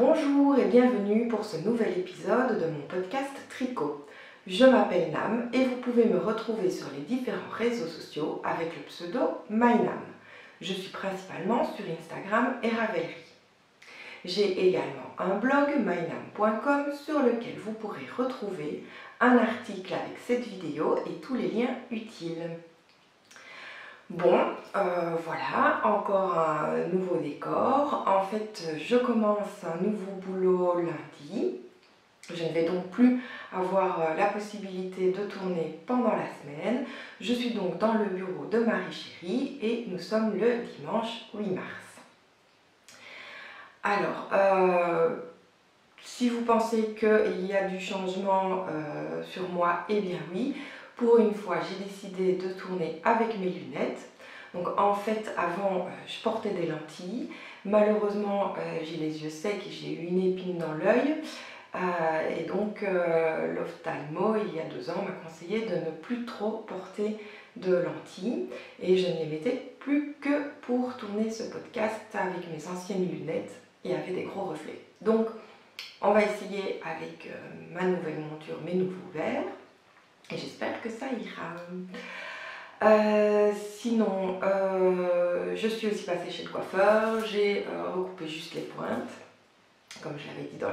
Bonjour et bienvenue pour ce nouvel épisode de mon podcast Tricot. Je m'appelle Nam et vous pouvez me retrouver sur les différents réseaux sociaux avec le pseudo MyNam. Je suis principalement sur Instagram et Ravelry. J'ai également un blog mynam.com sur lequel vous pourrez retrouver un article avec cette vidéo et tous les liens utiles. Bon, voilà, encore un nouveau décor. En fait, je commence un nouveau boulot lundi. Je ne vais donc plus avoir la possibilité de tourner pendant la semaine. Je suis donc dans le bureau de Marie Chérie et nous sommes le dimanche 8 mars. Alors, si vous pensez qu'il y a du changement sur moi, eh bien oui. Pour une fois, j'ai décidé de tourner avec mes lunettes. Donc en fait, avant, je portais des lentilles. Malheureusement, j'ai les yeux secs et j'ai eu une épine dans l'œil. Et donc, l'ophtalmo, il y a 2 ans, m'a conseillé de ne plus trop porter de lentilles. Et je ne les mettais plus que pour tourner ce podcast avec mes anciennes lunettes et avec des gros reflets. Donc, on va essayer avec ma nouvelle monture, mes nouveaux verres. Et j'espère que ça ira. Sinon, je suis aussi passée chez le coiffeur. J'ai recoupé juste les pointes, comme je l'avais dit dans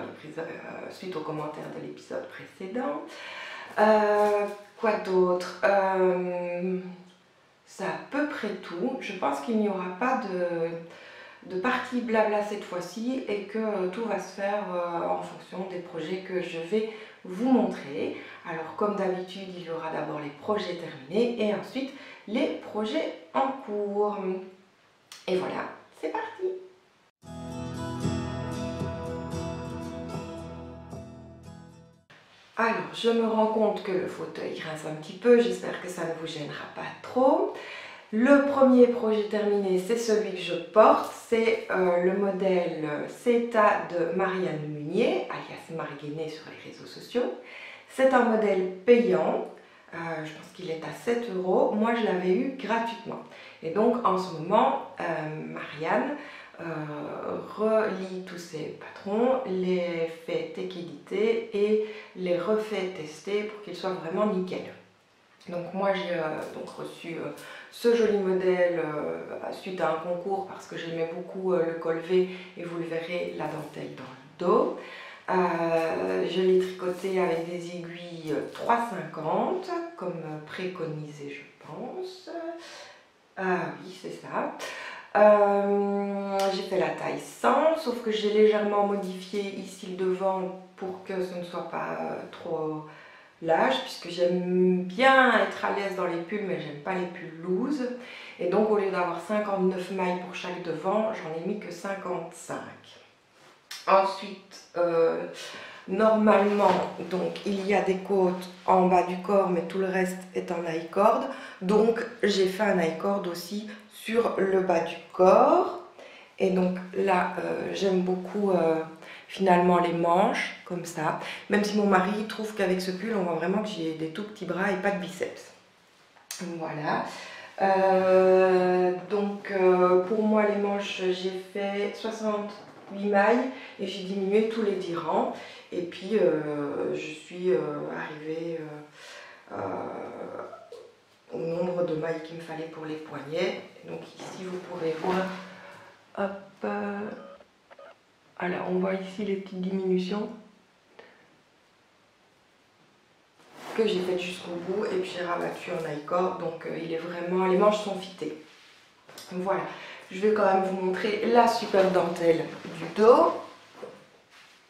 suite aux commentaires de l'épisode précédent. Quoi d'autre? C'est à peu près tout. Je pense qu'il n'y aura pas de partie blabla cette fois-ci et que tout va se faire en fonction des projets que je vais vous montrer. Alors comme d'habitude, il y aura d'abord les projets terminés et ensuite les projets en cours. Et voilà, c'est parti! Alors, je me rends compte que le fauteuil grince un petit peu, j'espère que ça ne vous gênera pas trop. Le premier projet terminé, c'est celui que je porte, c'est le modèle Ceta de Marianne Munier, alias Marie Guéné sur les réseaux sociaux. C'est un modèle payant, je pense qu'il est à 7 €, moi je l'avais eu gratuitement. Et donc en ce moment, Marianne relit tous ses patrons, les fait éditer et les refait tester pour qu'ils soient vraiment nickel. Donc moi j'ai reçu ce joli modèle suite à un concours parce que j'aimais beaucoup le col V et vous le verrez, la dentelle dans le dos. Je l'ai tricoté avec des aiguilles 3,50 comme préconisé je pense. Oui c'est ça. J'ai fait la taille 100, sauf que j'ai légèrement modifié ici le devant pour que ce ne soit pas trop large, puisque j'aime bien être à l'aise dans les pulls, mais j'aime pas les pulls loose. Et donc au lieu d'avoir 59 mailles pour chaque devant, j'en ai mis que 55. Ensuite, normalement, donc il y a des côtes en bas du corps, mais tout le reste est en I-cord. Donc j'ai fait un I-cord aussi sur le bas du corps. Et donc là, j'aime beaucoup finalement les manches, comme ça. Même si mon mari trouve qu'avec ce pull, on voit vraiment que j'ai des tout petits bras et pas de biceps. Voilà. Pour moi, les manches, j'ai fait 68 mailles et j'ai diminué tous les 10 rangs. Et puis, je suis arrivée au nombre de mailles qu'il me fallait pour les poignets. Donc ici, vous pourrez voir, hop, alors on voit ici les petites diminutions que j'ai faites jusqu'au bout et puis j'ai rabattu en I-cord, donc il est vraiment, les manches sont fitées. Voilà, je vais quand même vous montrer la super dentelle du dos.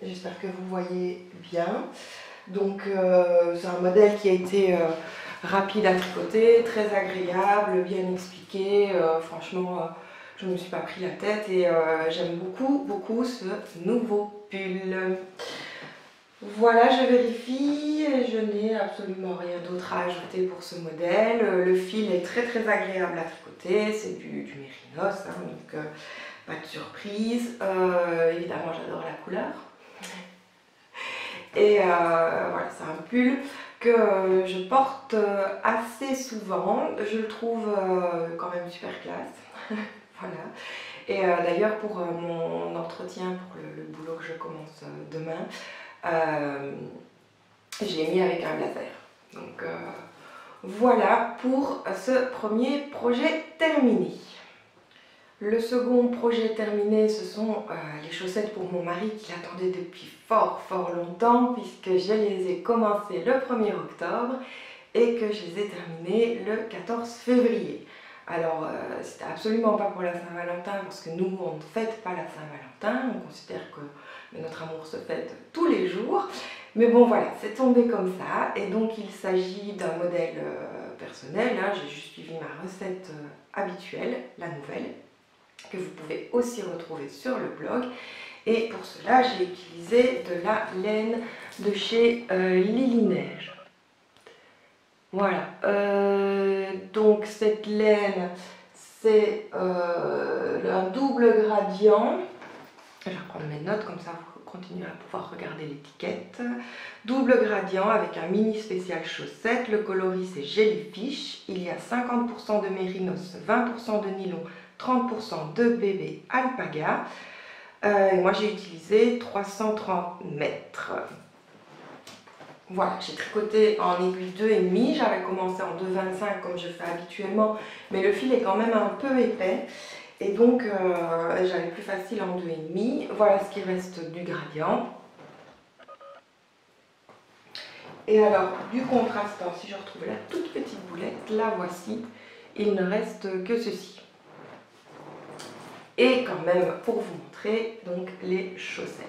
J'espère que vous voyez bien. Donc c'est un modèle qui a été rapide à tricoter, très agréable, bien expliqué. Franchement, je ne me suis pas pris la tête et j'aime beaucoup ce nouveau pull. Voilà, je vérifie et je n'ai absolument rien d'autre à ajouter pour ce modèle. Le fil est très agréable à tricoter, c'est du mérinos, hein, donc pas de surprise. Évidemment, j'adore la couleur. Et voilà, c'est un pull que je porte assez souvent. Je le trouve quand même super classe. Voilà. Et d'ailleurs pour mon entretien, pour le boulot que je commence demain, j'ai mis avec un blazer. Donc voilà pour ce premier projet terminé. Le second projet terminé, ce sont les chaussettes pour mon mari qui l'attendait depuis fort longtemps, puisque je les ai commencées le 1er octobre et que je les ai terminées le 14 février. Alors c'était absolument pas pour la Saint-Valentin, parce que nous on ne fête pas la Saint-Valentin, on considère que notre amour se fête tous les jours. Mais bon voilà, c'est tombé comme ça, et donc il s'agit d'un modèle personnel, hein. J'ai juste suivi ma recette habituelle, la nouvelle, que vous pouvez aussi retrouver sur le blog. Et pour cela, j'ai utilisé de la laine de chez Lily Neige. Voilà, donc cette laine, c'est un double gradient. Je vais reprendre mes notes, comme ça vous continuez à pouvoir regarder l'étiquette. Double gradient avec un mini spécial chaussette. Le coloris c'est Jellyfish. Il y a 50% de mérinos, 20% de nylon, 30% de bébé alpaga. Moi j'ai utilisé 330 mètres. Voilà, j'ai tricoté en aiguille 2,5. J'avais commencé en 2,25 comme je fais habituellement, mais le fil est quand même un peu épais. Et donc j'avais plus facile en 2,5. Voilà ce qui reste du gradient. Et alors du contrastant, si je retrouve la toute petite boulette, la voici. Il ne reste que ceci. Et quand même pour vous montrer donc les chaussettes.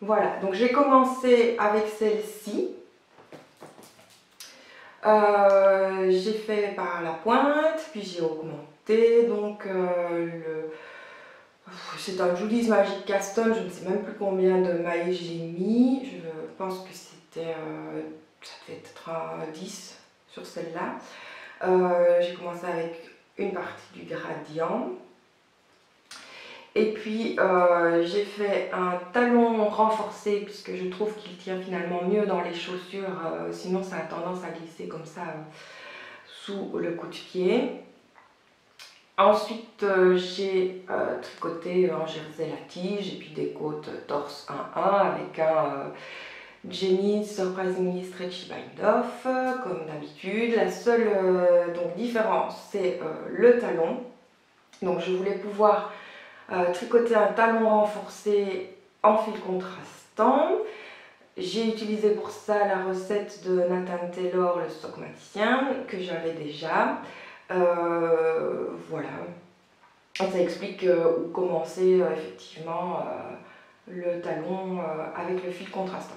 Voilà, donc j'ai commencé avec celle-ci. J'ai fait par la pointe, puis j'ai augmenté. Donc c'est un Julie's Magic Caston, je ne sais même plus combien de mailles j'ai mis. Je pense que c'était, ça devait être un 10 sur celle-là. J'ai commencé avec une partie du gradient. Et puis j'ai fait un talon renforcé puisque je trouve qu'il tient finalement mieux dans les chaussures, sinon ça a tendance à glisser comme ça sous le coup de pied. Ensuite j'ai tricoté en jersey la tige et puis des côtes torse 1-1 avec un Jenny Surprisingly Stretchy Bind Off comme d'habitude. La seule donc, différence c'est le talon. Donc je voulais pouvoir tricoter un talon renforcé en fil contrastant. J'ai utilisé pour ça la recette de Nathan Taylor, le stockmaticien, que j'avais déjà. Voilà. Ça explique où commencer effectivement le talon avec le fil contrastant.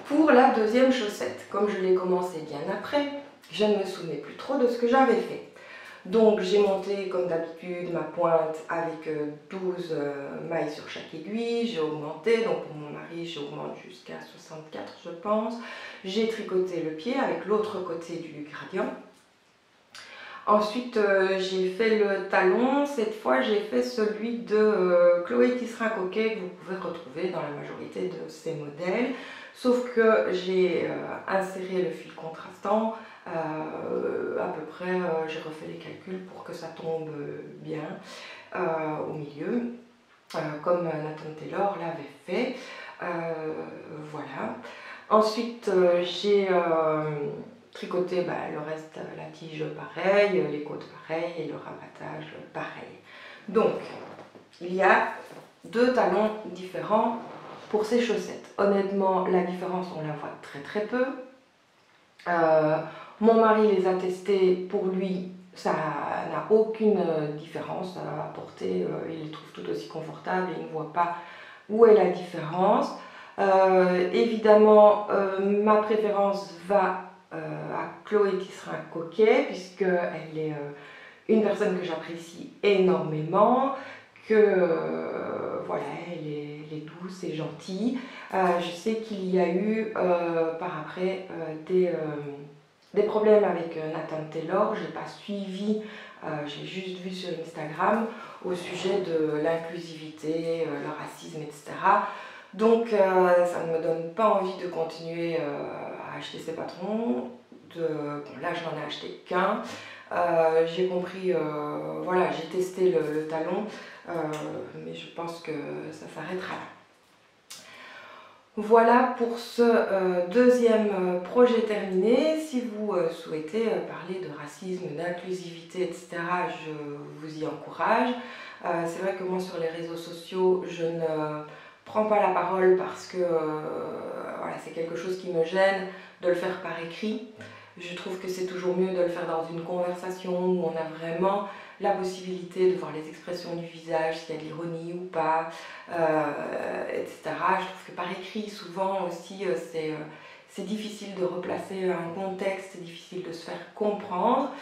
Pour la deuxième chaussette, comme je l'ai commencé bien après, je ne me souvenais plus trop de ce que j'avais fait. Donc j'ai monté comme d'habitude ma pointe avec 12 mailles sur chaque aiguille, j'ai augmenté, donc pour mon mari j'augmente jusqu'à 64 je pense. J'ai tricoté le pied avec l'autre côté du gradient. Ensuite j'ai fait le talon, cette fois j'ai fait celui de Chloé Tisserand Coquet que vous pouvez retrouver dans la majorité de ces modèles. Sauf que j'ai inséré le fil contrastant. À peu près, j'ai refait les calculs pour que ça tombe bien au milieu, comme Nathan Taylor l'avait fait. Voilà. Ensuite, j'ai tricoté le reste, la tige pareil, les côtes pareil et le rabattage pareil. Donc, il y a deux talons différents pour ces chaussettes. Honnêtement, la différence, on la voit très peu. Mon mari les a testés, pour lui ça n'a aucune différence à apporter, il les trouve tout aussi confortables et il ne voit pas où est la différence. Évidemment ma préférence va à Chloé Tisserand Coquet puisqu'elle est une personne que j'apprécie énormément, que voilà, elle est douce et gentille. Je sais qu'il y a eu par après des problèmes avec Nathan Taylor, je n'ai pas suivi, j'ai juste vu sur Instagram au sujet de l'inclusivité, le racisme, etc. Donc ça ne me donne pas envie de continuer à acheter ces patrons. Bon, là je n'en ai acheté qu'un. J'ai compris, voilà, j'ai testé le talon, mais je pense que ça s'arrêtera là. Voilà pour ce deuxième projet terminé. Si vous souhaitez parler de racisme, d'inclusivité, etc., je vous y encourage. C'est vrai que moi sur les réseaux sociaux, je ne prends pas la parole parce que voilà, c'est quelque chose qui me gêne de le faire par écrit. Je trouve que c'est toujours mieux de le faire dans une conversation où on a vraiment la possibilité de voir les expressions du visage, s'il y a de l'ironie ou pas, etc. Je trouve que par écrit, souvent aussi, c'est difficile de replacer un contexte, c'est difficile de se faire comprendre.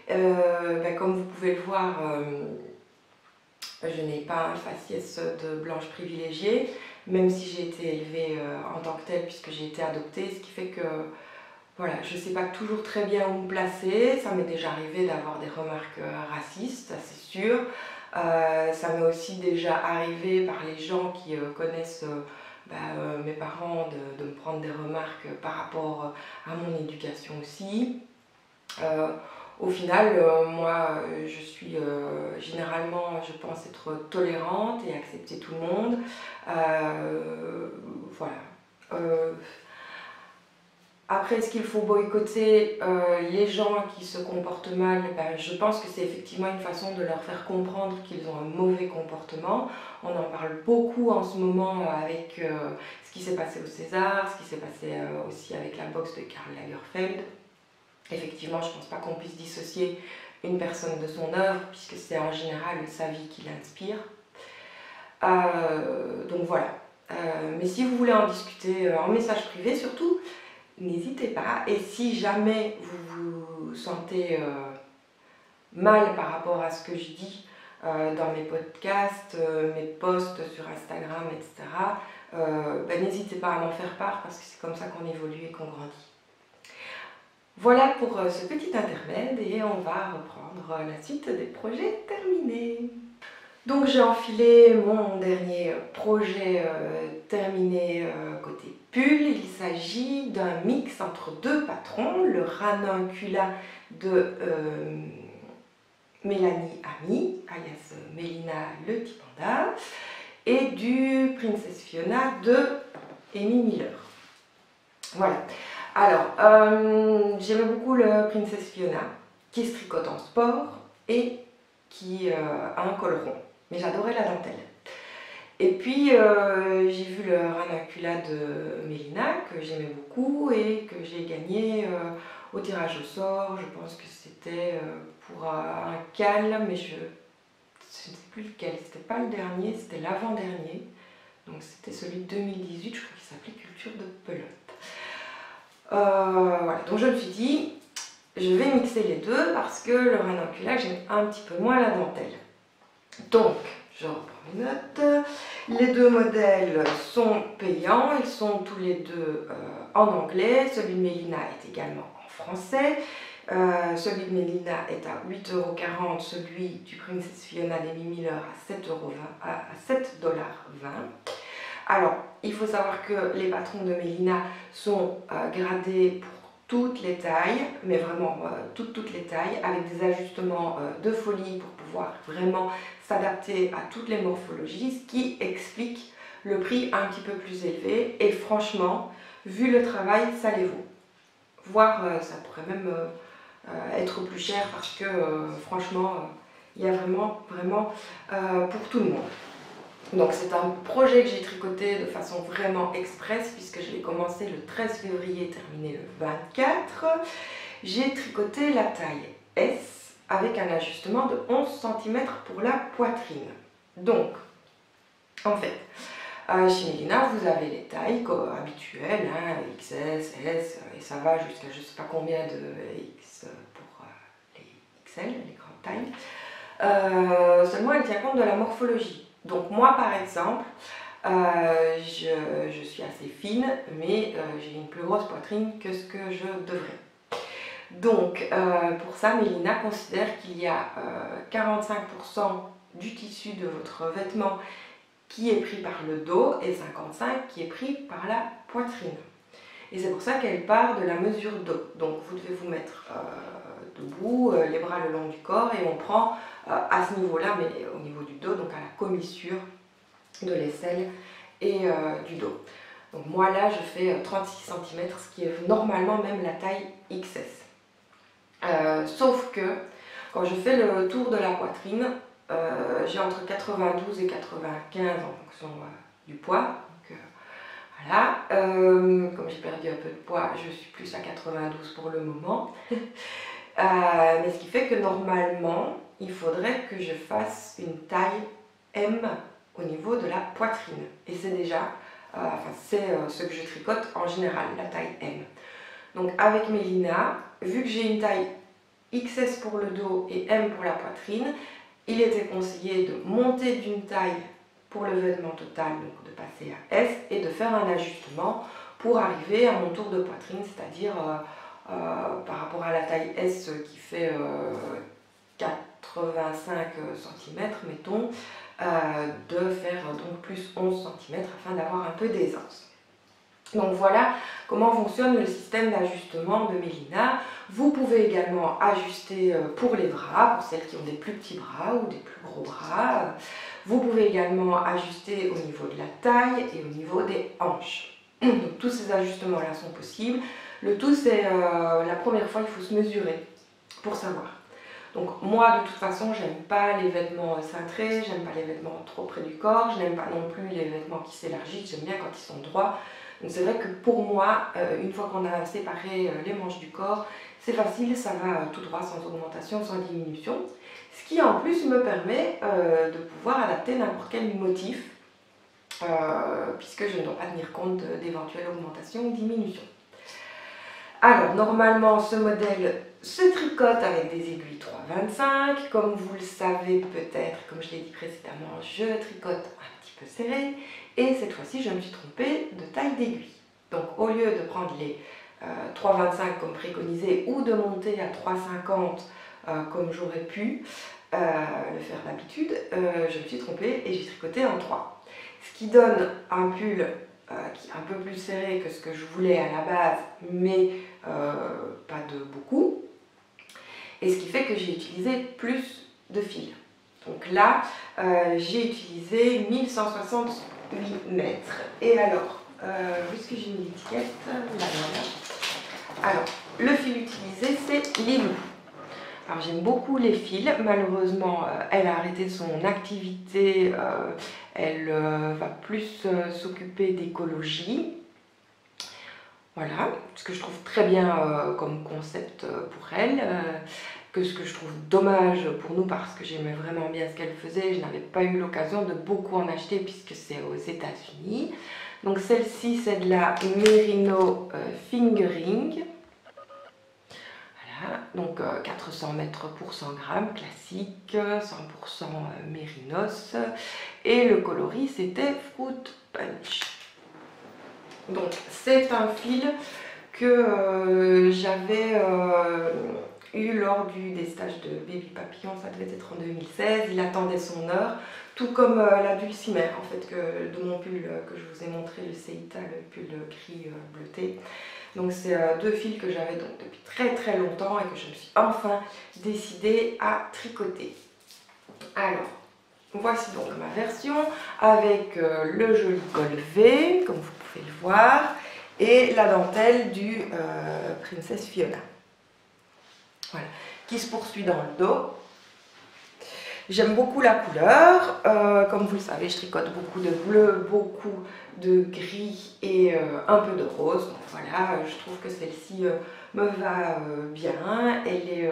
Comme vous pouvez le voir, je n'ai pas un faciès de blanche privilégiée, même si j'ai été élevée en tant que telle, puisque j'ai été adoptée, ce qui fait que voilà, je ne sais pas toujours très bien où me placer. Ça m'est déjà arrivé d'avoir des remarques racistes, c'est sûr. Ça m'est aussi déjà arrivé par les gens qui connaissent mes parents de me prendre des remarques par rapport à mon éducation aussi. Au final, moi, je suis généralement, je pense être tolérante et accepter tout le monde. Voilà. Après, est-ce qu'il faut boycotter les gens qui se comportent mal? Je pense que c'est effectivement une façon de leur faire comprendre qu'ils ont un mauvais comportement. On en parle beaucoup en ce moment avec ce qui s'est passé au César, ce qui s'est passé aussi avec la boxe de Karl Lagerfeld. Effectivement, je ne pense pas qu'on puisse dissocier une personne de son œuvre, puisque c'est en général sa vie qui l'inspire. Donc voilà. Mais si vous voulez en discuter en message privé, surtout, n'hésitez pas. Et si jamais vous vous sentez mal par rapport à ce que je dis dans mes podcasts, mes posts sur Instagram, etc., n'hésitez pas à m'en faire part parce que c'est comme ça qu'on évolue et qu'on grandit. Voilà pour ce petit intermède et on va reprendre la suite des projets terminés. Donc j'ai enfilé mon dernier projet terminé côté pull. Il s'agit d'un mix entre deux patrons, le Ranunculus de Mélanie Ami, alias Mélina le petit panda, et du Princess Fiona de Amy Miller. Voilà. Alors, j'aimais beaucoup le Princess Fiona, qui se tricote en sport et qui a un col rond. Mais j'adorais la dentelle. Et puis j'ai vu le Ranunculus de Mélina que j'aimais beaucoup et que j'ai gagné au tirage au sort. Je pense que c'était pour un cal, mais je ne sais plus lequel. C'était pas le dernier, c'était l'avant-dernier. Donc c'était celui de 2018, je crois qu'il s'appelait Culture de pelote. Voilà, donc je me suis dit, je vais mixer les deux parce que le Ranunculus, j'aime un petit peu moins la dentelle. Donc, je reprends mes notes. Les deux modèles sont payants, ils sont tous les deux en anglais. Celui de Mélina est également en français. Celui de Mélina est à 8,40 €, celui du Princess Fiona d'Amy Miller à 7,20 $. Alors, il faut savoir que les patrons de Mélina sont gradés pour toutes les tailles, mais vraiment toutes les tailles, avec des ajustements de folie pour pouvoir vraiment s'adapter à toutes les morphologies, ce qui explique le prix un petit peu plus élevé. Et franchement, vu le travail, ça les vaut. Voire, ça pourrait même être plus cher parce que franchement, il y a vraiment pour tout le monde. Donc c'est un projet que j'ai tricoté de façon vraiment express puisque je l'ai commencé le 13 février, terminé le 24. J'ai tricoté la taille S avec un ajustement de 11 cm pour la poitrine. Donc, en fait, chez Mélina, vous avez les tailles habituelles, hein, XS, S, et ça va jusqu'à je ne sais pas combien de X pour les XL, les grandes tailles. Seulement, elle tient compte de la morphologie. Donc moi par exemple, je suis assez fine, mais j'ai une plus grosse poitrine que ce que je devrais. Donc pour ça, Mélina considère qu'il y a 45% du tissu de votre vêtement qui est pris par le dos et 55% qui est pris par la poitrine. Et c'est pour ça qu'elle part de la mesure dos. Donc vous devez vous mettre debout, les bras le long du corps, et on prend à ce niveau-là, mais au niveau du dos, donc à la commissure de l'aisselle et du dos. Donc moi là je fais 36 cm, ce qui est normalement même la taille XS. Sauf que quand je fais le tour de la poitrine, j'ai entre 92 et 95 en fonction du poids. Donc, voilà. Comme j'ai perdu un peu de poids, je suis plus à 92 pour le moment. Mais ce qui fait que normalement, il faudrait que je fasse une taille M au niveau de la poitrine. Et c'est déjà, c'est ce que je tricote en général, la taille M. Donc avec Mélina, vu que j'ai une taille XS pour le dos et M pour la poitrine, il était conseillé de monter d'une taille pour le vêtement total, donc de passer à S, et de faire un ajustement pour arriver à mon tour de poitrine, c'est-à-dire par rapport à la taille S qui fait 85 cm, mettons, de faire donc plus 11 cm afin d'avoir un peu d'aisance. Donc voilà comment fonctionne le système d'ajustement de Mélina. Vous pouvez également ajuster pour les bras, pour celles qui ont des plus petits bras ou des plus gros bras. Vous pouvez également ajuster au niveau de la taille et au niveau des hanches. Donc tous ces ajustements-là sont possibles. Le tout, c'est la première fois, il faut se mesurer pour savoir. Donc moi, de toute façon, j'aime pas les vêtements cintrés, j'aime pas les vêtements trop près du corps, je n'aime pas non plus les vêtements qui s'élargissent, j'aime bien quand ils sont droits. Donc c'est vrai que pour moi, une fois qu'on a séparé les manches du corps, c'est facile, ça va tout droit, sans augmentation, sans diminution. Ce qui en plus me permet de pouvoir adapter n'importe quel motif, puisque je ne dois pas tenir compte d'éventuelles augmentations ou diminutions. Alors normalement ce modèle se tricote avec des aiguilles 3,25. Comme vous le savez peut-être, comme je l'ai dit précédemment, je tricote un petit peu serré. Et cette fois-ci, je me suis trompée de taille d'aiguille. Donc au lieu de prendre les 3,25 comme préconisé ou de monter à 3,50 comme j'aurais pu le faire d'habitude, je me suis trompée et j'ai tricoté en 3. Ce qui donne un pull qui est un peu plus serré que ce que je voulais à la base, mais pas de beaucoup. Et ce qui fait que j'ai utilisé plus de fil. Donc là, j'ai utilisé 1168 mètres. Et alors, où est-ce que j'ai mis l'étiquette? Là. Alors, le fil utilisé, c'est Lilou. Alors, j'aime beaucoup les fils. Malheureusement, elle a arrêté son activité. Elle va plus s'occuper d'écologie. Voilà, ce que je trouve très bien comme concept pour elle. Que ce que je trouve dommage pour nous parce que j'aimais vraiment bien ce qu'elle faisait. Je n'avais pas eu l'occasion de beaucoup en acheter puisque c'est aux États-Unis. Donc celle-ci, c'est de la Merino Fingering. Voilà, donc 400 mètres pour 100 grammes, classique, 100% mérinos. Et le coloris, c'était Fruit Punch. Donc c'est un fil que j'avais eu lors des stages de Baby Papillon, ça devait être en 2016. Il attendait son heure, tout comme la dulcimer en fait, de mon pull que je vous ai montré, le Seita, le pull gris bleuté. Donc c'est deux fils que j'avais donc depuis très très longtemps et que je me suis enfin décidée à tricoter. Alors, voici donc ma version avec le joli col V, comme vous pouvez le voir, et la dentelle du Princess Fiona. Voilà, qui se poursuit dans le dos. J'aime beaucoup la couleur, comme vous le savez, je tricote beaucoup de bleu, beaucoup de gris et un peu de rose. Donc voilà, je trouve que celle-ci me va bien. Elle est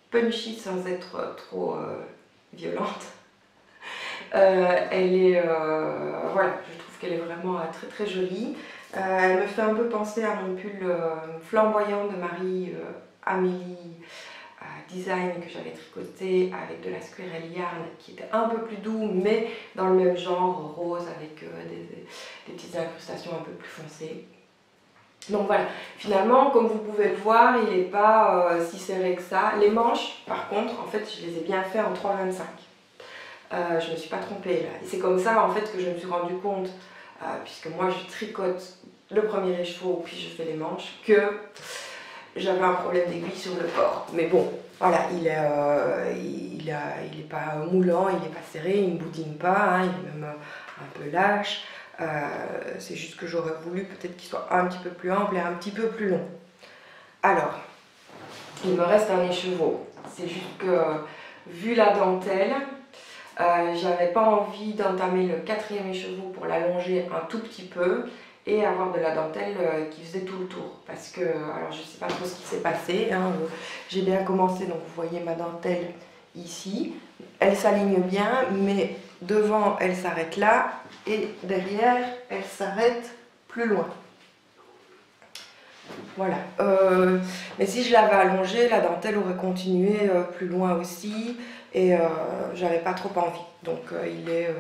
punchy sans être trop violente. Elle est, voilà, je trouve qu'elle est vraiment très très jolie. Elle me fait un peu penser à mon pull flamboyant de Marie-Amélie Design que j'avais tricoté avec de la Squirrel Yarn qui était un peu plus doux mais dans le même genre, rose avec des petites incrustations un peu plus foncées. Donc voilà, finalement comme vous pouvez le voir, il n'est pas si serré que ça. Les manches par contre, en fait je les ai bien fait en 3,25. Je ne me suis pas trompée là. Et c'est comme ça en fait que je me suis rendu compte, puisque moi je tricote le premier écheveau puis je fais les manches, que j'avais un problème d'aiguille sur le corps. Mais bon, voilà, il est pas moulant, il n'est pas serré, il ne boudine pas, hein, il est même un peu lâche. C'est juste que j'aurais voulu peut-être qu'il soit un petit peu plus ample et un petit peu plus long. Alors, il me reste un écheveau. C'est juste que, vu la dentelle, j'avais pas envie d'entamer le 4e écheveau pour l'allonger un tout petit peu et avoir de la dentelle qui faisait tout le tour. Parce que, alors je sais pas trop ce qui s'est passé, hein, j'ai bien commencé, donc vous voyez ma dentelle ici. Elle s'aligne bien, mais devant elle s'arrête là et derrière elle s'arrête plus loin. Voilà, mais si je l'avais allongée, la dentelle aurait continué plus loin aussi et j'avais pas trop envie. Donc il est,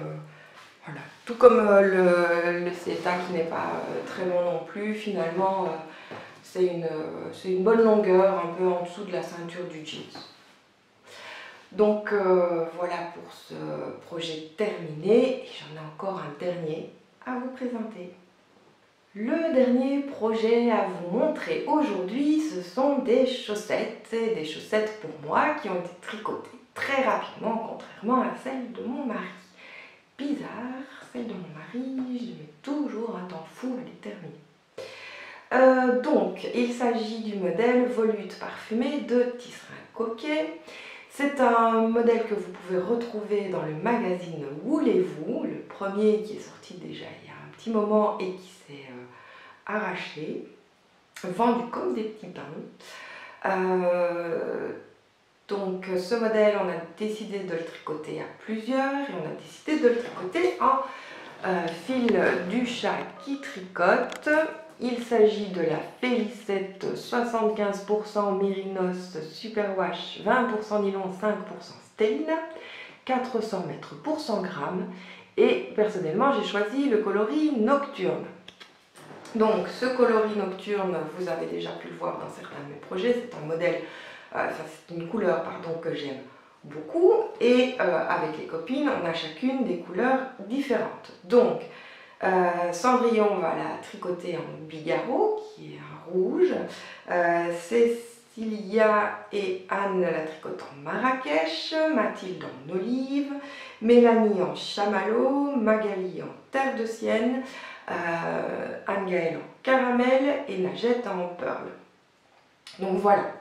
voilà, tout comme le CETA qui n'est pas très long non plus, finalement c'est une bonne longueur, un peu en dessous de la ceinture du jeans. Donc voilà pour ce projet terminé, et j'en ai encore un dernier à vous présenter. Le dernier projet à vous montrer aujourd'hui, ce sont des chaussettes pour moi qui ont été tricotées très rapidement, contrairement à celles de mon mari. Bizarre, celle de mon mari, je mets toujours un temps fou à les terminer. Donc, il s'agit du modèle Volute parfumé de Tisserand Coquet. C'est un modèle que vous pouvez retrouver dans le magazine Voulez-vous, le premier qui est sorti déjà il y a un petit moment et qui s'est arraché, vendu comme des petits pains. Donc ce modèle, on a décidé de le tricoter à plusieurs et on a décidé de le tricoter en fil du chat qui tricote. Il s'agit de la Félicette 75% Mérinos Superwash, 20% nylon, 5% stéine, 400 mètres pour 100 grammes. Et personnellement, j'ai choisi le coloris Nocturne. Donc ce coloris Nocturne, vous avez déjà pu le voir dans certains de mes projets, c'est un modèle, c'est une couleur pardon, que j'aime beaucoup et avec les copines, on a chacune des couleurs différentes. Donc Cendrillon va la tricoter en bigarreau qui est un rouge, Cécilia et Anne la tricotent en Marrakech, Mathilde en olive, Mélanie en chamallow, Magali en terre de sienne, Anne-Gaëlle en caramel et Najette en pearl. Donc voilà,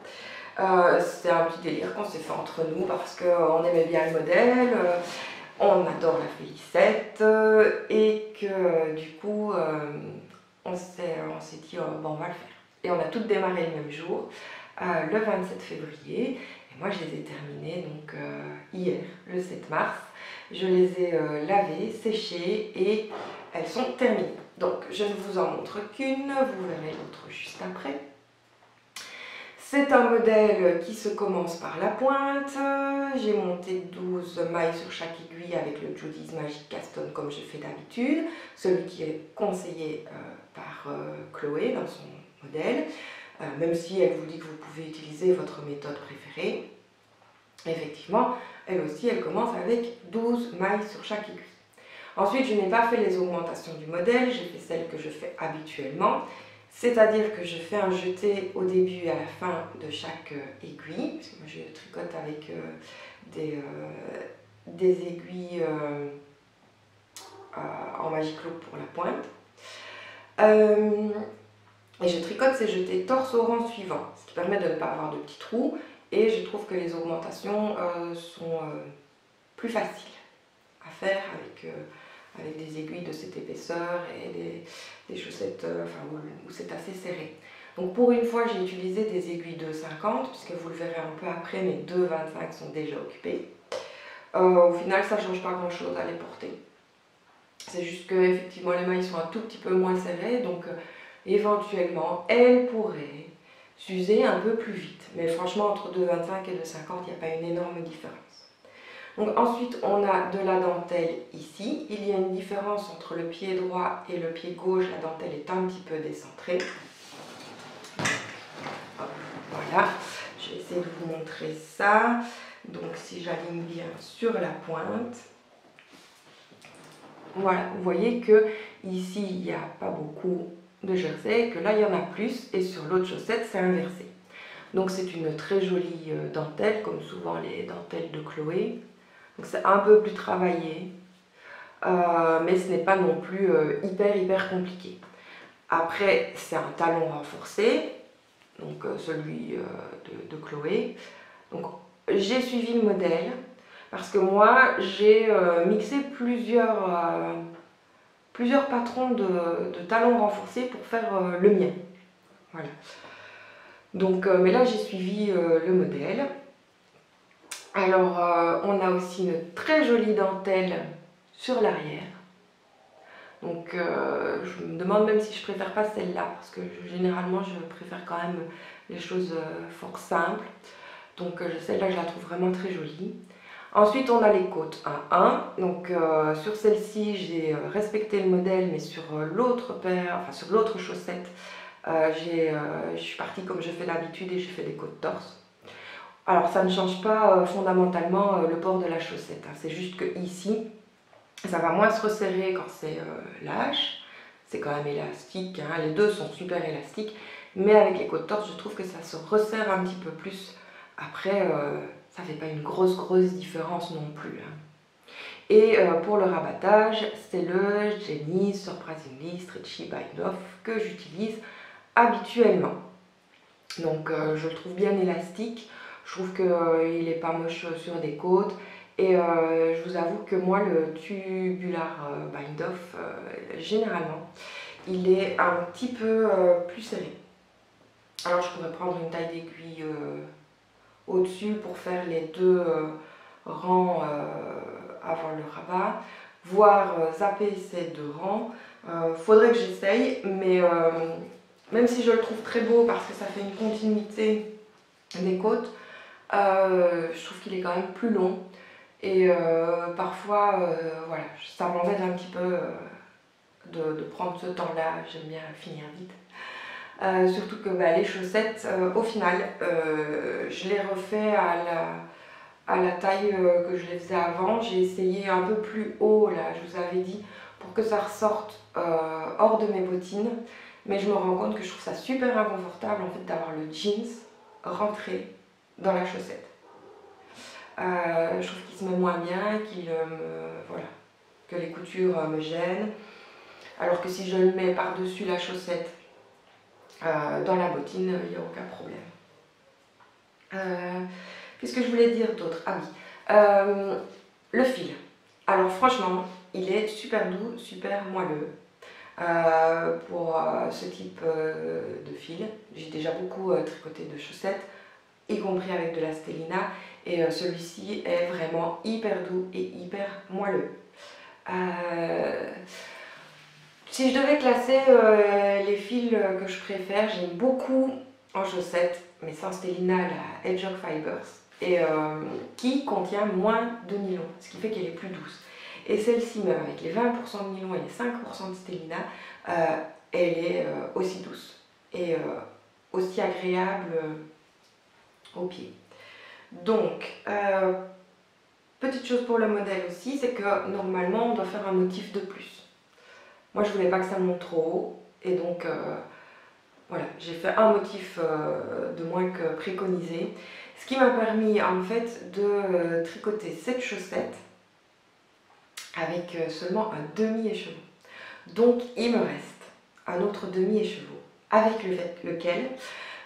c'était un petit délire qu'on s'est fait entre nous parce qu'on aimait bien le modèle, on adore la Félicette et que du coup on s'est dit bon, on va le faire. Et on a toutes démarré le même jour, le 27 février, et moi je les ai terminées donc hier, le 7 mars. Je les ai lavées, séchées et elles sont terminées. Donc je ne vous en montre qu'une, vous verrez l'autre juste après. C'est un modèle qui se commence par la pointe. J'ai monté 12 mailles sur chaque aiguille avec le Judy's Magic Caston comme je fais d'habitude, celui qui est conseillé par Chloé dans son modèle, même si elle vous dit que vous pouvez utiliser votre méthode préférée. Effectivement, elle aussi, elle commence avec 12 mailles sur chaque aiguille. Ensuite, je n'ai pas fait les augmentations du modèle, j'ai fait celles que je fais habituellement. C'est-à-dire que je fais un jeté au début et à la fin de chaque aiguille, parce que moi je tricote avec des aiguilles en Magic Loop pour la pointe. Et je tricote ces jetés torse au rang suivant, ce qui permet de ne pas avoir de petits trous, et je trouve que les augmentations sont plus faciles à faire avec des aiguilles de cette épaisseur et des chaussettes où c'est assez serré. Donc pour une fois, j'ai utilisé des aiguilles de 50, puisque vous le verrez un peu après, mes 2,25 sont déjà occupées. Au final, ça ne change pas grand chose à les porter. C'est juste que effectivement les mailles sont un tout petit peu moins serrées, donc éventuellement, elles pourraient s'user un peu plus vite. Mais franchement, entre 2,25 et 2,50, il n'y a pas une énorme différence. Donc ensuite, on a de la dentelle ici. Il y a une différence entre le pied droit et le pied gauche. La dentelle est un petit peu décentrée. Voilà, je vais essayer de vous montrer ça. Donc si j'aligne bien sur la pointe, voilà, vous voyez que ici, il n'y a pas beaucoup de jersey, que là, il y en a plus. Et sur l'autre chaussette, c'est inversé. Donc c'est une très jolie dentelle, comme souvent les dentelles de Chloé. Donc c'est un peu plus travaillé, mais ce n'est pas non plus hyper compliqué. Après, c'est un talon renforcé, donc celui de Chloé. Donc j'ai suivi le modèle parce que moi j'ai mixé plusieurs patrons de talons renforcés pour faire le mien. Voilà. Donc, mais là j'ai suivi le modèle. Alors on a aussi une très jolie dentelle sur l'arrière. Donc je me demande même si je préfère pas celle-là parce que généralement je préfère quand même les choses fort simples. Donc celle-là je la trouve vraiment très jolie. Ensuite on a les côtes 1-1. Donc sur celle-ci j'ai respecté le modèle, mais sur l'autre paire, enfin sur l'autre chaussette, je suis partie comme je fais d'habitude et j'ai fait des côtes torse. Alors ça ne change pas fondamentalement le port de la chaussette, hein. C'est juste que ici ça va moins se resserrer quand c'est lâche. C'est quand même élastique, hein. Les deux sont super élastiques, mais avec les côtes torse je trouve que ça se resserre un petit peu plus. Après ça fait pas une grosse différence non plus, hein. Et pour le rabattage, c'est le Jenny Surprisingly Stretchy Bind Off que j'utilise habituellement. Donc je le trouve bien élastique, je trouve qu'il n'est pas moche sur des côtes. Et je vous avoue que moi le tubular bind off, généralement, il est un petit peu plus serré. Alors je pourrais prendre une taille d'aiguille au-dessus pour faire les deux rangs avant le rabat, voire zapper ces deux rangs. Faudrait que j'essaye, mais même si je le trouve très beau parce que ça fait une continuité des côtes, je trouve qu'il est quand même plus long. Et parfois, voilà, ça m'embête un petit peu de prendre ce temps-là, j'aime bien finir vite. Surtout que les chaussettes, au final, je les refais à la taille que je les faisais avant. J'ai essayé un peu plus haut, là, je vous avais dit, pour que ça ressorte hors de mes bottines. Mais je me rends compte que je trouve ça super inconfortable en fait d'avoir le jeans rentré dans la chaussette. Je trouve qu'il se met moins bien, voilà, que les coutures me gênent. Alors que si je le mets par-dessus la chaussette dans la bottine, il n'y a aucun problème. Qu'est-ce que je voulais dire d'autre? Ah oui, le fil. Alors franchement, il est super doux, super moelleux. Pour ce type de fil, j'ai déjà beaucoup tricoté de chaussettes, y compris avec de la stellina, et celui-ci est vraiment hyper doux et hyper moelleux. Si je devais classer les fils que je préfère, j'aime beaucoup en chaussettes, mais sans stellina, la Hedgehog Fibers, et qui contient moins de nylon, ce qui fait qu'elle est plus douce. Et celle-ci, même avec les 20% de nylon et les 5% de stellina, elle est aussi douce et aussi agréable au pied. Donc, petite chose pour le modèle aussi, c'est que normalement on doit faire un motif de plus. Moi je voulais pas que ça monte trop haut, et donc voilà, j'ai fait un motif de moins que préconisé, ce qui m'a permis en fait de tricoter cette chaussette avec seulement un demi-écheveau. Donc il me reste un autre demi-écheveau avec lequel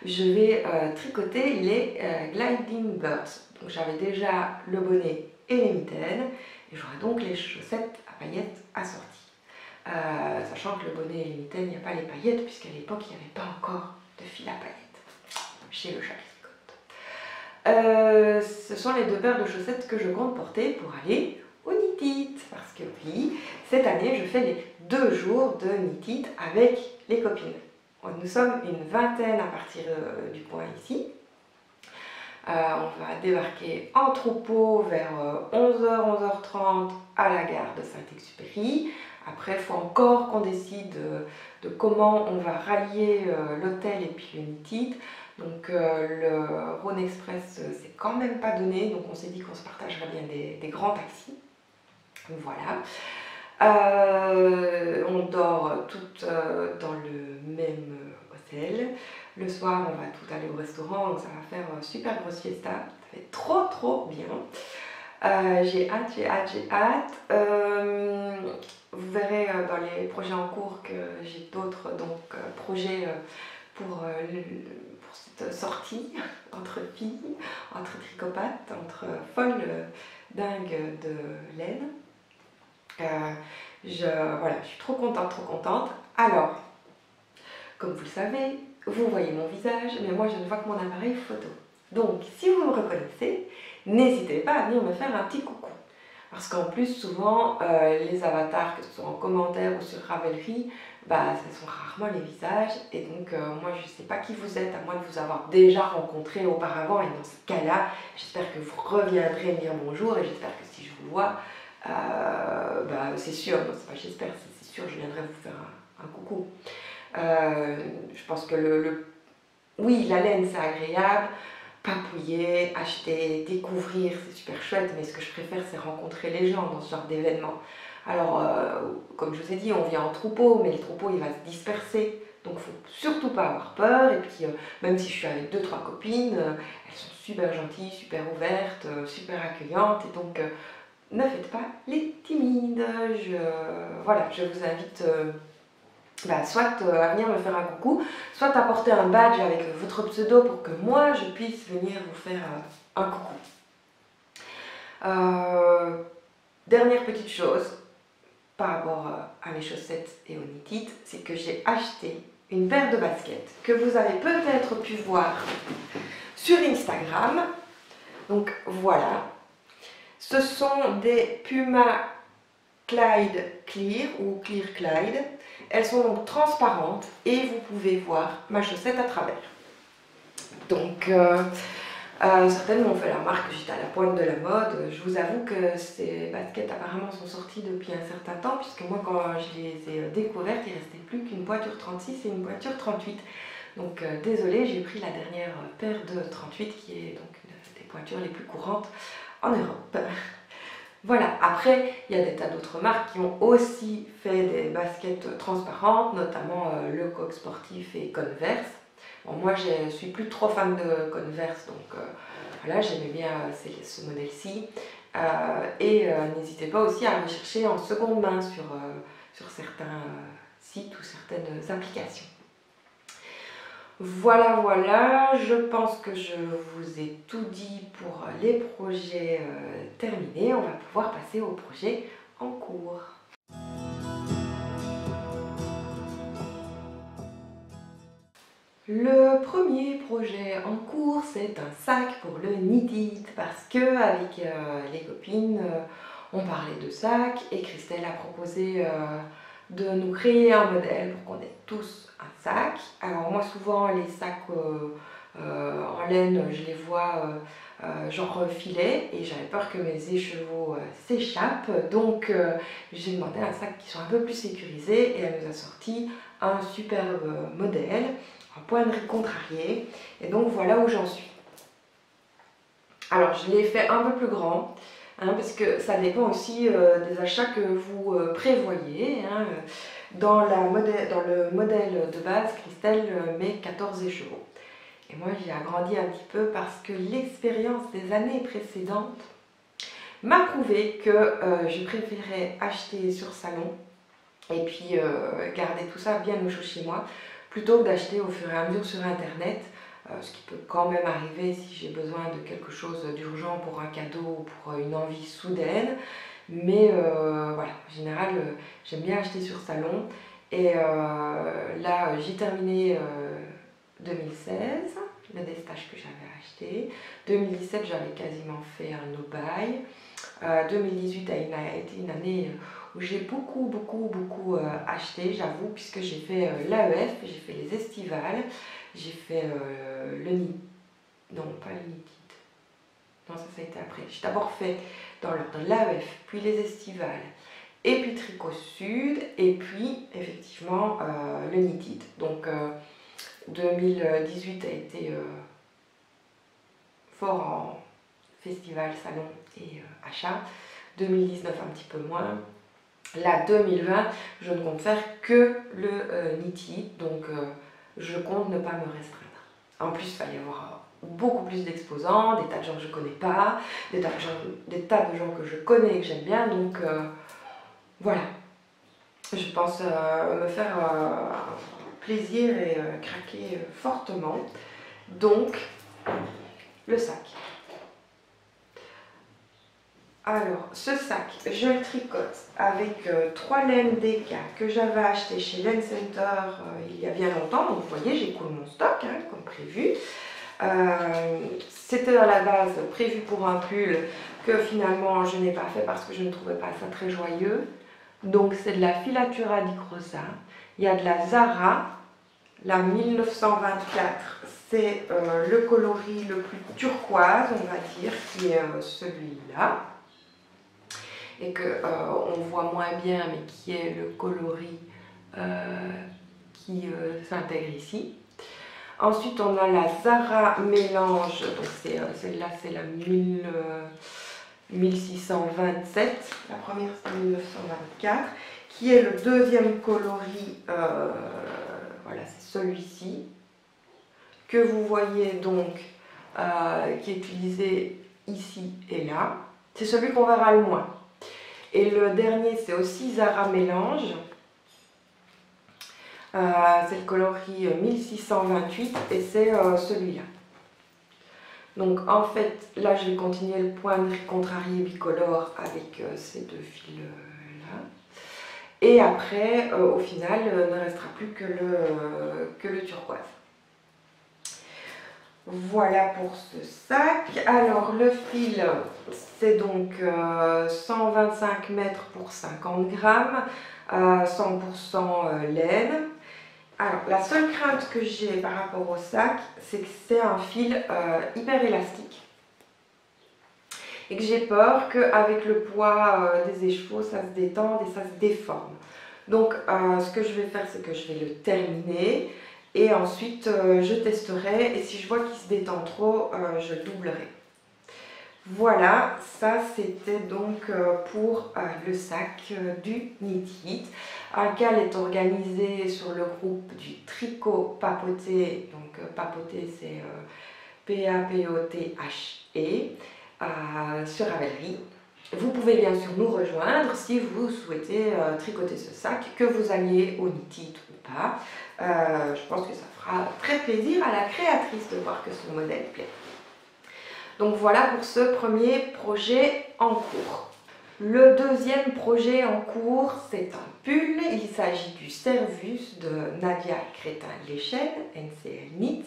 je vais tricoter les Gliding Birds. Donc j'avais déjà le bonnet et les mitaines, et j'aurai donc les chaussettes à paillettes assorties. Sachant que le bonnet et les mitaines, il n'y a pas les paillettes, puisqu'à l'époque il n'y avait pas encore de fil à paillettes chez le Chaplicote. Ce sont les deux paires de chaussettes que je compte porter pour aller au Knit It, parce que oui, cette année je fais les 2 jours de Knit It avec les copines. Nous sommes une vingtaine à partir du point ici. On va débarquer en troupeau vers 11h, 11h30 à la gare de Saint-Exupéry. Après, il faut encore qu'on décide de comment on va rallier l'hôtel et puis le Knit It. Donc le Rhône Express, c'est quand même pas donné, donc on s'est dit qu'on se partagerait bien des grands taxis. Voilà. On dort toutes dans le même hôtel. Le soir, on va tout aller au restaurant, donc ça va faire super grosse fiesta. Ça fait trop bien. J'ai hâte, j'ai hâte, j'ai hâte. Vous verrez dans les projets en cours que j'ai d'autres projets pour cette sortie entre filles, entre tricopathes, entre folles dingues de laine. Voilà, je suis trop contente. Alors, comme vous le savez, vous voyez mon visage, mais moi je ne vois que mon appareil photo. Donc, si vous me reconnaissez, n'hésitez pas à venir me faire un petit coucou. Parce qu'en plus, souvent, les avatars, que ce soit en commentaire ou sur Ravelry, ce sont rarement les visages. Et donc, moi, je ne sais pas qui vous êtes, à moins de vous avoir déjà rencontré auparavant. Et dans ce cas-là, j'espère que vous reviendrez me dire bonjour. Et j'espère que si je vous vois, c'est sûr, non, c'est pas j'espère, c'est sûr, je viendrai vous faire un coucou. Je pense que oui, la laine, c'est agréable. Papouiller, acheter, découvrir, c'est super chouette, mais ce que je préfère, c'est rencontrer les gens dans ce genre d'événement. Alors, comme je vous ai dit, on vient en troupeau, mais le troupeau, il va se disperser. Donc, il ne faut surtout pas avoir peur. Et puis, même si je suis avec 2-3 copines, elles sont super gentilles, super ouvertes, super accueillantes. Et donc, ne faites pas les timides. Voilà, je vous invite... soit à venir me faire un coucou, soit à porter un badge avec votre pseudo pour que moi je puisse venir vous faire un coucou. Dernière petite chose par rapport à mes chaussettes et aux knit-it, c'est que j'ai acheté une paire de baskets que vous avez peut-être pu voir sur Instagram. Donc voilà, ce sont des Puma Clyde Clear ou Clear Clyde. Elles sont donc transparentes et vous pouvez voir ma chaussette à travers. Donc, certaines m'ont fait la remarque que j'étais à la pointe de la mode. Je vous avoue que ces baskets apparemment sont sorties depuis un certain temps, puisque moi quand je les ai découvertes, il ne restait plus qu'une pointure 36 et une pointure 38. Donc désolée, j'ai pris la dernière paire de 38 qui est donc une des pointures les plus courantes en Europe. Voilà, après, il y a des tas d'autres marques qui ont aussi fait des baskets transparentes, notamment Lecoq Sportif et Converse. Bon, moi, je suis plus trop fan de Converse, donc voilà, j'aimais bien ce modèle-ci. N'hésitez pas aussi à rechercher en seconde main sur certains sites ou certaines applications. Voilà, je pense que je vous ai tout dit pour les projets terminés. On va pouvoir passer aux projets en cours. Le premier projet en cours, c'est un sac pour le knit-it, parce que avec les copines, on parlait de sac et Christelle a proposé de nous créer un modèle pour qu'on ait tous un sac. Alors moi souvent les sacs en laine, je les vois genre filet et j'avais peur que mes écheveaux s'échappent, donc j'ai demandé un sac qui soit un peu plus sécurisé et elle nous a sorti un superbe modèle en poinerie contrariée et donc voilà où j'en suis. Alors je l'ai fait un peu plus grand, parce que ça dépend aussi des achats que vous prévoyez. Dans le modèle de base, Christelle met 14 écheveaux. Et moi j'ai agrandi un petit peu parce que l'expérience des années précédentes m'a prouvé que je préférais acheter sur salon et puis garder tout ça bien au chaud chez moi plutôt que d'acheter au fur et à mesure sur internet. Ce qui peut quand même arriver si j'ai besoin de quelque chose d'urgent pour un cadeau ou pour une envie soudaine. Mais voilà, en général, j'aime bien acheter sur salon. Et là, j'ai terminé 2016, le destage que j'avais acheté. 2017, j'avais quasiment fait un no-buy. 2018 a été une année où j'ai beaucoup acheté, j'avoue, puisque j'ai fait l'AEF, j'ai fait les estivales. J'ai fait le knit, non pas le knit-it, non ça a été après. J'ai d'abord fait dans l'ordre l'AEF, puis les estivales, et puis Tricot Sud, et puis effectivement le knit-it. Donc 2018 a été fort en festival, salon et achat. 2019 un petit peu moins. Là 2020, je ne compte faire que le knit-it, donc je compte ne pas me restreindre. En plus, il fallait avoir beaucoup plus d'exposants, des tas de gens que je ne connais pas, des tas de gens que je connais et que j'aime bien. Donc voilà, je pense me faire plaisir et craquer fortement. Donc, le sac. Alors, ce sac, je le tricote avec 3 laines DK que j'avais acheté chez Laine Center il y a bien longtemps. Donc, vous voyez, j'écoule mon stock, hein, comme prévu. C'était à la base prévu pour un pull que finalement je n'ai pas fait parce que je ne trouvais pas ça très joyeux. Donc, c'est de la Filatura di Rosa. Il y a de la Zara, la 1924. C'est le coloris le plus turquoise, on va dire, qui est celui-là. Et qu'on voit moins bien, mais qui est le coloris qui s'intègre ici. Ensuite, on a la Zara Mélange, donc celle-là, c'est la 1627, la première c'est 1924, qui est le deuxième coloris, voilà, c'est celui-ci, que vous voyez donc, qui est utilisé ici et là. C'est celui qu'on verra le moins. Et le dernier, c'est aussi Zara Mélange. C'est le coloris 1628 et c'est celui-là. Donc en fait, là je vais continuer le point de contrarié bicolore avec ces deux fils-là. Et après, au final, ne restera plus que le turquoise. Voilà pour ce sac. Alors le fil, c'est donc 125 mètres pour 50 grammes, 100% laine. Alors la seule crainte que j'ai par rapport au sac, c'est que c'est un fil hyper élastique. Et que j'ai peur qu'avec le poids des écheveaux, ça se détende et ça se déforme. Donc ce que je vais faire, c'est que je vais le terminer. Et ensuite, je testerai et si je vois qu'il se détend trop, je le doublerai. Voilà, ça c'était donc pour le sac du Knit It. Arcal est organisé sur le groupe du tricot papoté. Donc papoté c'est P-A-P-O-T-H-E sur Ravelry. Vous pouvez bien sûr nous rejoindre si vous souhaitez tricoter ce sac, que vous alliez au Knit It ou pas. Je pense que ça fera très plaisir à la créatrice de voir que son modèle plaît. Donc voilà pour ce premier projet en cours. Le deuxième projet en cours, c'est un pull. Il s'agit du Servus de Nadia Crétin-Leschen, NCL Knits,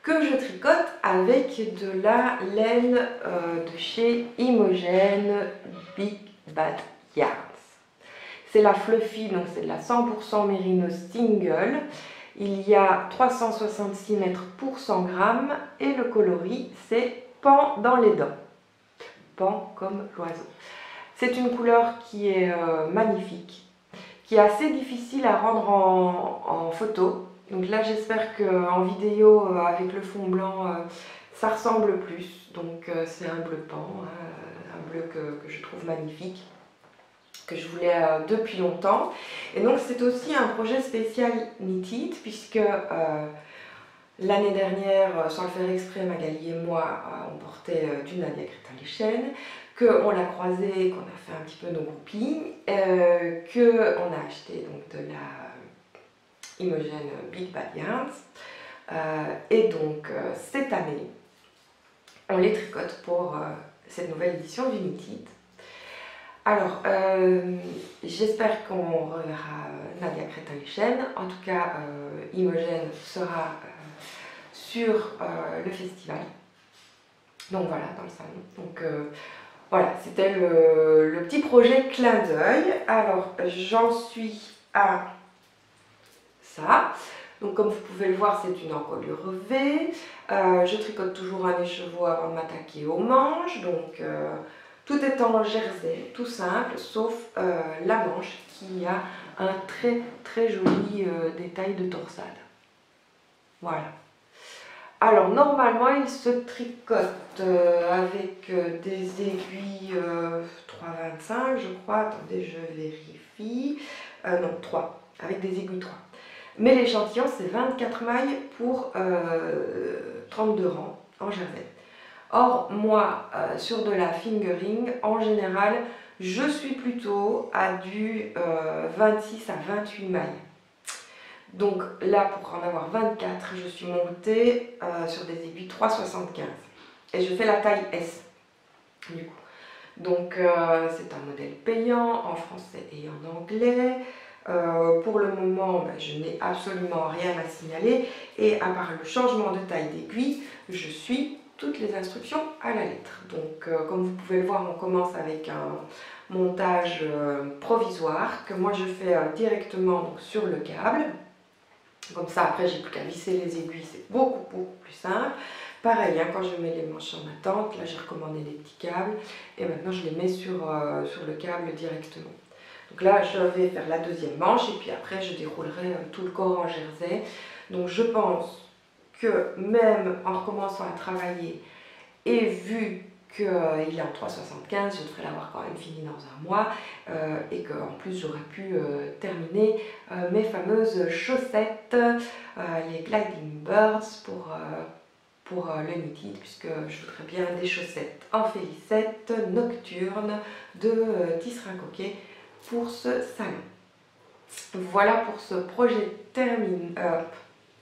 que je tricote avec de la laine de chez Imogen Big Bad Yarns. C'est la Fluffy, donc c'est de la 100% Merino Single. Il y a 366 mètres pour 100 grammes et le coloris c'est Pan dans les dents. Pan comme l'oiseau. C'est une couleur qui est magnifique, qui est assez difficile à rendre en photo. Donc là j'espère qu'en vidéo avec le fond blanc ça ressemble plus. Donc c'est un bleu pan, hein, un bleu que je trouve magnifique, que je voulais depuis longtemps. Et donc c'est aussi un projet spécial Knit It, puisque l'année dernière, sans le faire exprès, Magali et moi, on portait du Nadia Crétin-Leschen, qu'on l'a croisé, qu'on a fait un petit peu nos groupies, qu'on a acheté donc de la Imogen Big Bad Yarns. Et donc cette année, on les tricote pour cette nouvelle édition du Knit It. Alors, j'espère qu'on reverra Nadia Crétin-Leschen. En tout cas, Imogen sera sur le festival. Donc voilà, dans le salon. Donc voilà, c'était le petit projet clin d'œil. Alors, j'en suis à ça. Donc comme vous pouvez le voir, c'est une encolure V. Je tricote toujours un écheveau avant de m'attaquer aux manches. Donc tout est en jersey, tout simple, sauf la manche qui a un très joli détail de torsade. Voilà. Alors normalement il se tricote avec des aiguilles 3,25 je crois. Attendez, je vérifie. Non, 3, avec des aiguilles 3. Mais l'échantillon, c'est 24 mailles pour 32 rangs en jersey. Or, moi, sur de la fingering, en général, je suis plutôt à du 26 à 28 mailles. Donc là, pour en avoir 24, je suis montée sur des aiguilles 3,75. Et je fais la taille S, du coup. Donc c'est un modèle payant en français et en anglais. Pour le moment, je n'ai absolument rien à signaler. Et à part le changement de taille d'aiguille, je suis toutes les instructions à la lettre. Donc comme vous pouvez le voir, on commence avec un montage provisoire que moi je fais directement donc, sur le câble. Comme ça, après, j'ai plus qu'à visser les aiguilles, c'est beaucoup plus simple. Pareil, hein, quand je mets les manches en attente, là j'ai recommandé des petits câbles et maintenant je les mets sur le câble directement. Donc là, je vais faire la deuxième manche et puis après, je déroulerai tout le corps en jersey. Donc je pense que même en recommençant à travailler et vu qu'il est en 3,75, je devrais l'avoir quand même fini dans un mois et qu'en plus j'aurais pu terminer mes fameuses chaussettes, les Gliding Birds pour le knitted, puisque je voudrais bien des chaussettes en félicette nocturne de tisserand coquet pour ce salon. Voilà pour ce projet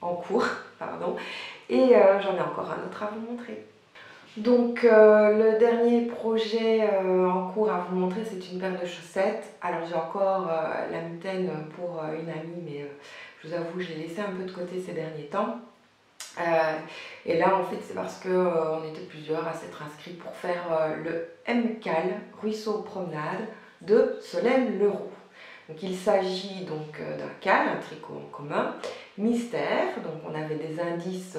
en cours, pardon, et j'en ai encore un autre à vous montrer. Donc le dernier projet en cours à vous montrer, c'est une paire de chaussettes. Alors j'ai encore la mitaine pour une amie, mais je vous avoue, je l'ai laissé un peu de côté ces derniers temps. Et là en fait c'est parce qu'on était plusieurs à s'être inscrits pour faire le MCAL, Ruisseau Promenade, de Solène Leroux. Donc il s'agit donc d'un cal, un tricot en commun, mystère, donc on avait des indices,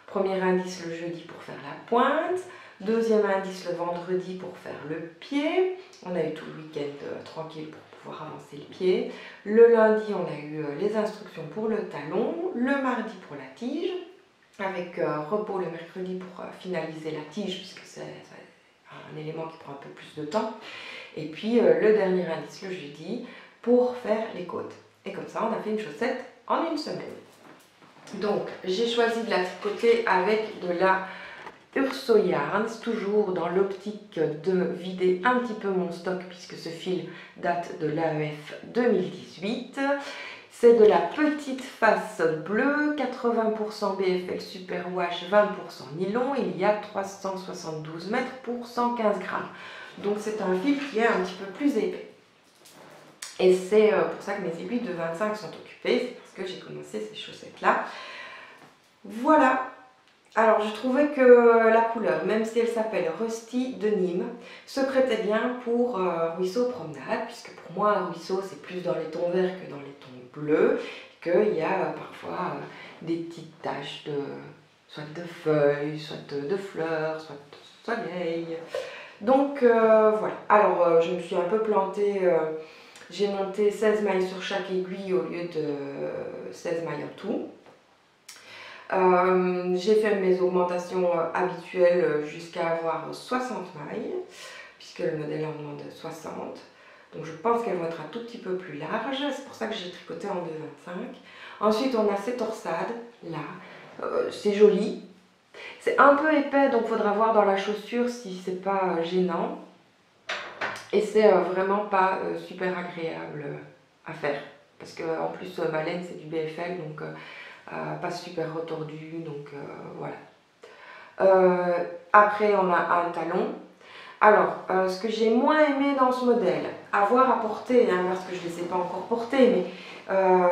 premier indice le jeudi pour faire la pointe, deuxième indice le vendredi pour faire le pied, on a eu tout le week-end tranquille pour pouvoir avancer le pied, le lundi on a eu les instructions pour le talon, le mardi pour la tige, avec repos le mercredi pour finaliser la tige puisque c'est un élément qui prend un peu plus de temps, et puis le dernier indice le jeudi pour faire les côtes. Et comme ça, on a fait une chaussette en une semaine. Donc, j'ai choisi de la tricoter avec de la Urso Yarns, toujours dans l'optique de vider un petit peu mon stock puisque ce fil date de l'AEF 2018. C'est de la petite face bleue, 80% BFL Superwash, 20% nylon. Il y a 372 mètres pour 115 grammes. Donc, c'est un fil qui est un petit peu plus épais. Et c'est pour ça que mes aiguilles de 25 sont occupées, c'est parce que j'ai commencé ces chaussettes-là. Voilà. Alors je trouvais que la couleur, même si elle s'appelle Rusty de Nîmes, se prêtait bien pour Ruisseau Promenade, puisque pour moi un ruisseau c'est plus dans les tons verts que dans les tons bleus, qu'il y a parfois des petites taches soit de feuilles, soit de fleurs, soit de soleil. Donc voilà. Alors je me suis un peu plantée. J'ai monté 16 mailles sur chaque aiguille au lieu de 16 mailles en tout. J'ai fait mes augmentations habituelles jusqu'à avoir 60 mailles, puisque le modèle en demande 60. Donc je pense qu'elles vont être un tout petit peu plus larges, c'est pour ça que j'ai tricoté en 2,25. Ensuite on a ces torsades, là, c'est joli. C'est un peu épais, donc il faudra voir dans la chaussure si c'est pas gênant. Et c'est vraiment pas super agréable à faire. Parce qu'en plus, ma laine, c'est du BFL, donc pas super retordu. Donc voilà. Après, on a un talon. Alors, ce que j'ai moins aimé dans ce modèle, avoir à porter, hein, parce que je ne les ai pas encore portés, mais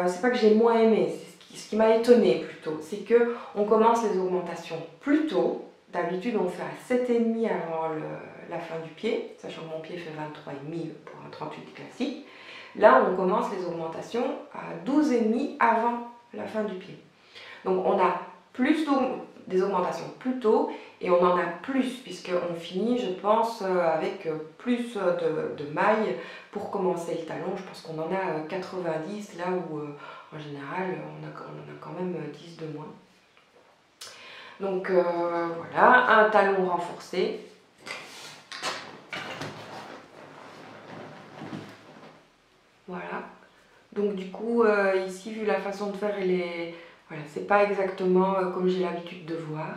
c'est pas que j'ai moins aimé, c'est ce qui m'a étonné plutôt, c'est qu'on commence les augmentations plus tôt. D'habitude, on fait à 7,5 avant la fin du pied, sachant que mon pied fait 23,5 pour un 38 classique. Là, on commence les augmentations à 12,5 avant la fin du pied. Donc, on a plus des augmentations plus tôt et on en a plus, puisqu'on finit, je pense, avec plus de mailles pour commencer le talon. Je pense qu'on en a 90, là où, en général, on en a quand même 10 de moins. Donc voilà, un talon renforcé. Voilà. Donc du coup, ici, vu la façon de faire, elle est... Voilà, c'est pas exactement comme j'ai l'habitude de voir.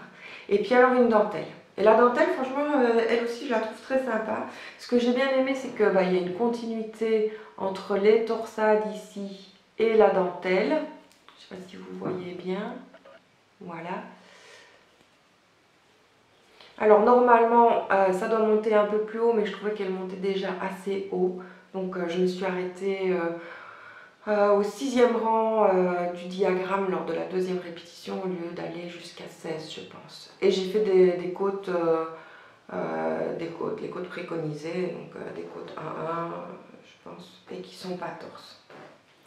Et puis alors une dentelle. Et la dentelle, franchement, elle aussi, je la trouve très sympa. Ce que j'ai bien aimé, c'est qu'il y a une continuité entre les torsades ici et la dentelle. Je sais pas si vous voyez bien. Voilà. Alors normalement, ça doit monter un peu plus haut, mais je trouvais qu'elle montait déjà assez haut. Donc je me suis arrêtée au 6e rang du diagramme lors de la 2e répétition au lieu d'aller jusqu'à 16, je pense. Et j'ai fait des côtes, les côtes préconisées, donc des côtes 1-1, je pense, et qui sont pas torse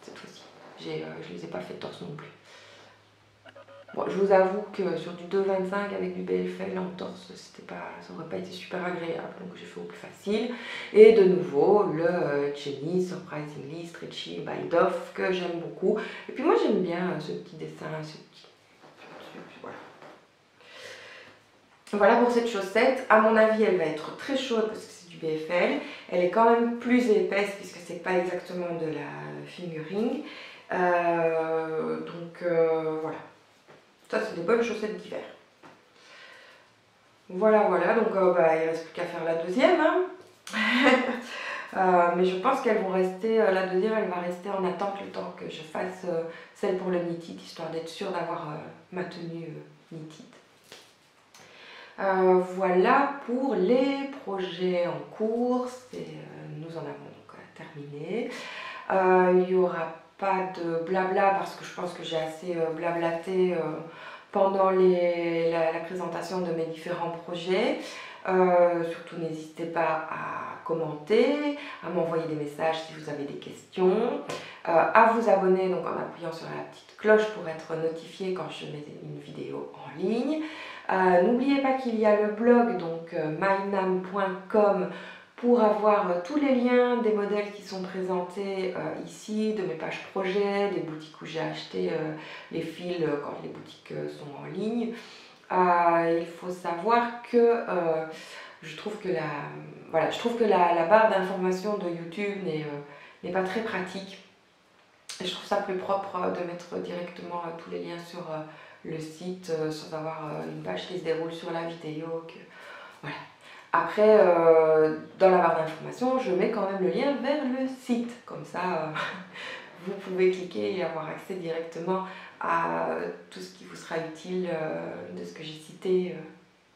cette fois-ci. Je les ai pas fait torse non plus. Bon, je vous avoue que sur du 2,25 avec du BFL en torse, ça n'aurait pas été super agréable, donc j'ai fait au plus facile. Et de nouveau, le Jenny Surprisingly Stretchy by Dove, que j'aime beaucoup. Et puis moi j'aime bien ce petit dessin, voilà. Voilà pour cette chaussette. À mon avis, elle va être très chaude parce que c'est du BFL. Elle est quand même plus épaisse puisque c'est pas exactement de la fingering. Voilà. Ça, c'est des bonnes chaussettes d'hiver. Voilà, donc il ne reste plus qu'à faire la 2e. Hein. Mais je pense qu'elles vont rester, la 2e, elle va rester en attente le temps que je fasse celle pour le knitted, histoire d'être sûre d'avoir ma tenue knitted. Voilà pour les projets en cours. Nous en avons donc terminé. Il n'y aura pas de blabla parce que je pense que j'ai assez blablaté pendant la présentation de mes différents projets. Surtout n'hésitez pas à commenter, à m'envoyer des messages si vous avez des questions, à vous abonner donc en appuyant sur la petite cloche pour être notifié quand je mets une vidéo en ligne. N'oubliez pas qu'il y a le blog donc mynam.com pour avoir tous les liens des modèles qui sont présentés ici, de mes pages projets, des boutiques où j'ai acheté les fils quand les boutiques sont en ligne. Il faut savoir que je trouve que la barre d'information de YouTube n'est pas très pratique. Et je trouve ça plus propre de mettre directement tous les liens sur le site sans avoir une page qui se déroule sur la vidéo. Voilà. Après, dans la barre d'information, je mets quand même le lien vers le site. Comme ça, vous pouvez cliquer et avoir accès directement à tout ce qui vous sera utile de ce que j'ai cité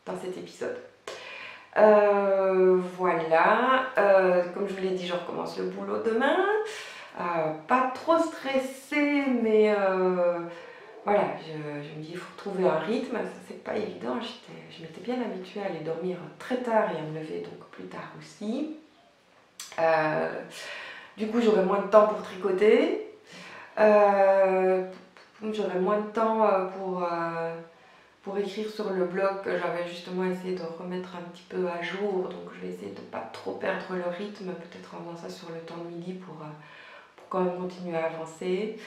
dans cet épisode. Voilà, comme je vous l'ai dit, je recommence le boulot demain. Pas trop stressée, mais voilà, je me dis il faut trouver un rythme, ça c'est pas évident. Je m'étais bien habituée à aller dormir très tard et à me lever donc plus tard aussi. Du coup j'aurai moins de temps pour tricoter, j'aurai moins de temps pour écrire sur le blog que j'avais justement essayé de remettre un petit peu à jour, donc je vais essayer de ne pas trop perdre le rythme, peut-être en faisant ça sur le temps de midi pour quand même continuer à avancer.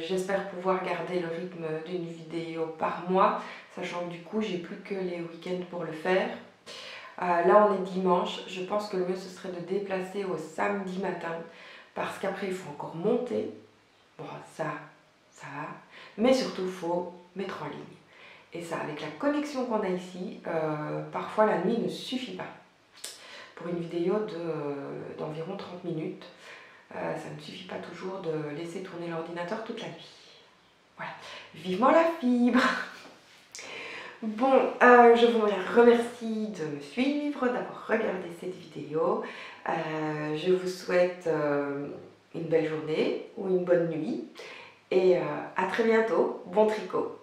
J'espère pouvoir garder le rythme d'une vidéo par mois, sachant que du coup j'ai plus que les week-ends pour le faire. Là on est dimanche, je pense que le mieux ce serait de déplacer au samedi matin, parce qu'après il faut encore monter. Bon ça va, mais surtout il faut mettre en ligne. Et ça, avec la connexion qu'on a ici, parfois la nuit ne suffit pas. Pour une vidéo d'environ 30 minutes, ça ne suffit pas toujours de laisser tourner l'ordinateur toute la nuit. Voilà, vivement la fibre. Bon, je vous remercie de me suivre, d'avoir regardé cette vidéo. Je vous souhaite une belle journée ou une bonne nuit. Et à très bientôt, bon tricot!